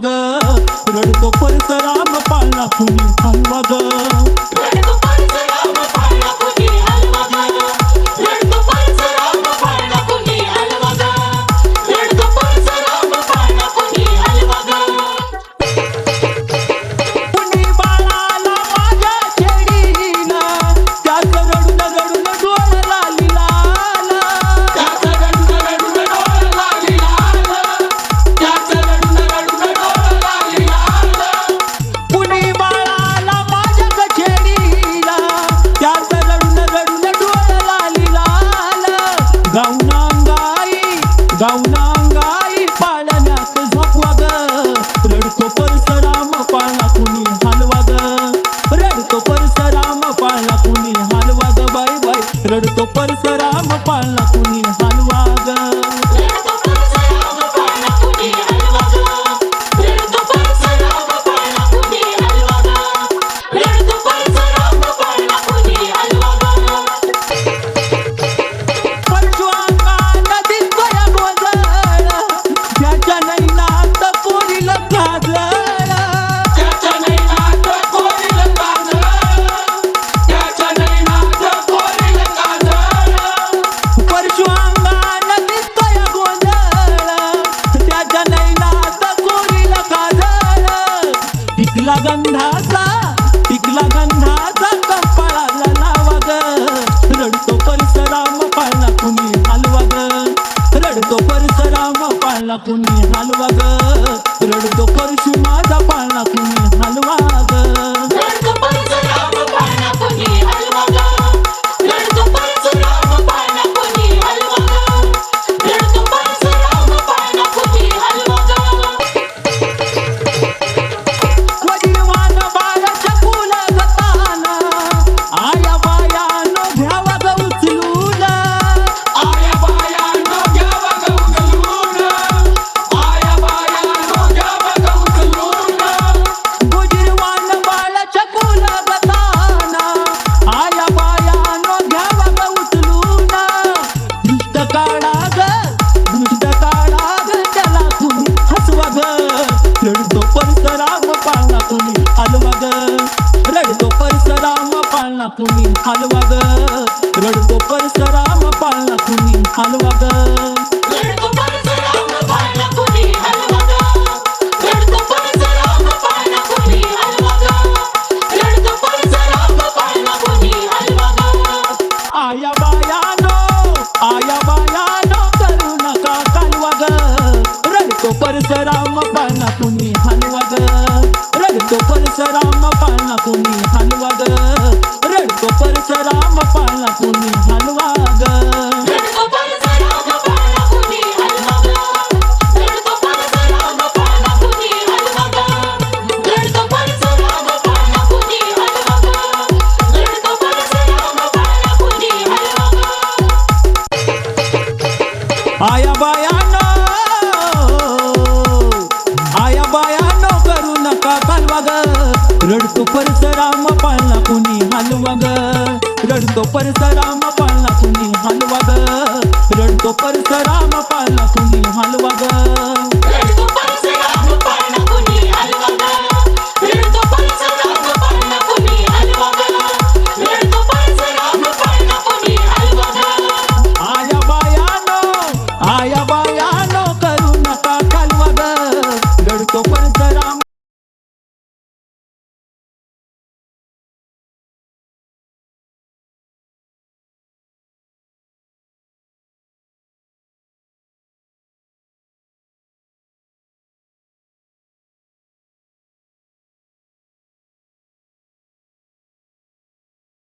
ग, रडतो परशुराम पाळला कुणी हलवा ग. रडतो परशुराम पाळला कुणी हलवा ग, रडतो परशुराम पाळला कुणी हलवा ग, रडतो परशुराम पाळला कुणी हलवा ग. कुणी बाळाला माझ्या छेडीला, त्याचं रडून रडून डोळं लाली लाल, त्याचं रडून रडून डोळं लाली लाल, त्याचं रडून रडून डोळं लाली लाल. कुणी बाळाला माझ्या छेडीला, त्याचं रडून रडून डोळं लाली लाल. गाऊनांगाई पाळण्यात झोपवा ग, रडतो परशुराम पाळला कुणी हलवा ग, रडतो परशुराम पाळला कुणी हलवा ग. बाई बाई रडतो परशुराम पाळला कुणी हलवा ग. रडतो परशुराम पाळला कुणी हलवा ग, रडतो परशुराम पाळला कुणी हलवा ग, रडतो परशुराम पाळला कुणी हलवा ग. परशुरामा नदीत गया गोंधळ, त्याच्या नैनात कोरील काजळ, त्याच्या नैनात कोरील काजळ, त्याच्या नैनात कोरील काजळ. परशुरामा नदीत गया गोंधळ, त्याच्या नैनात कोरील काजळ. टिकला गंधाचा कपाळाला लावा ग, रडतो परशुराम पाळला कुणी हलवा ग, रडतो परशुराम पाळला कुणी हलवा ग, रडतो परशु माझा पाळला कुणी हलवा ग. रडतो परशुराम पाळला कुणी हलवा ग, रडतो परशुराम पाळला कुणी हलवा ग, रडतो परशुराम पाळला कुणी हलवा ग. वडिवान बाळाच्या फुल गताना, आया बायानो घ्यावा ग उचलून, आया बायानो घ्यावा ग उचलून, आया बायानो घ्यावा ग उचलून. गुजरवान बाळाच्या फुल गताना, आया बायानो घ्यावा ग उचलून. दृष्ट काढा ग त्याला कुणी हसवा ग, रडतो परशुराम पाळला कुणी हलवा ग, रडतो परशुराम पाळला कुणी हलवा ग, रडतो परशुराम पाळला कुणी हलवा ग. रडतो परशुराम पाळला कुणी हलवा ग, रडतो परशुराम पाळला कुणी हलवा ग, रडतो परशुराम पाळला कुणी हलवा ग. आया बायानो करू नका कालवा ग, रडतो परशुराम पाळला कुणी हलवा ग, रडतो परशुराम पाळला कुणी हलवा ग, रडतो परशुराम पाळला कुणी हलवा ग. रडतो परशुराम पाळला कुणी हलवा ग, रडतो परशुराम पाळला कुणी हलवा ग, रडतो परशुराम पाळला कुणी हलवा ग, रडतो परशुराम पाळला कुणी हलवा ग. आया बायानो करू नका कालवा ग, रडतो परशुराम पाळला कुणी हलवा ग, रडतो परशुराम पाळला कुणी हलवा ग, रडतो परशुराम पाळला कुणी हलवा ग. रडतो परशुराम पाळला कुणी हलवा ग, रडतो परशुराम पाळला कुणी हलवा ग, रडतो परशुराम पाळला कुणी हलवा ग. आया बायानो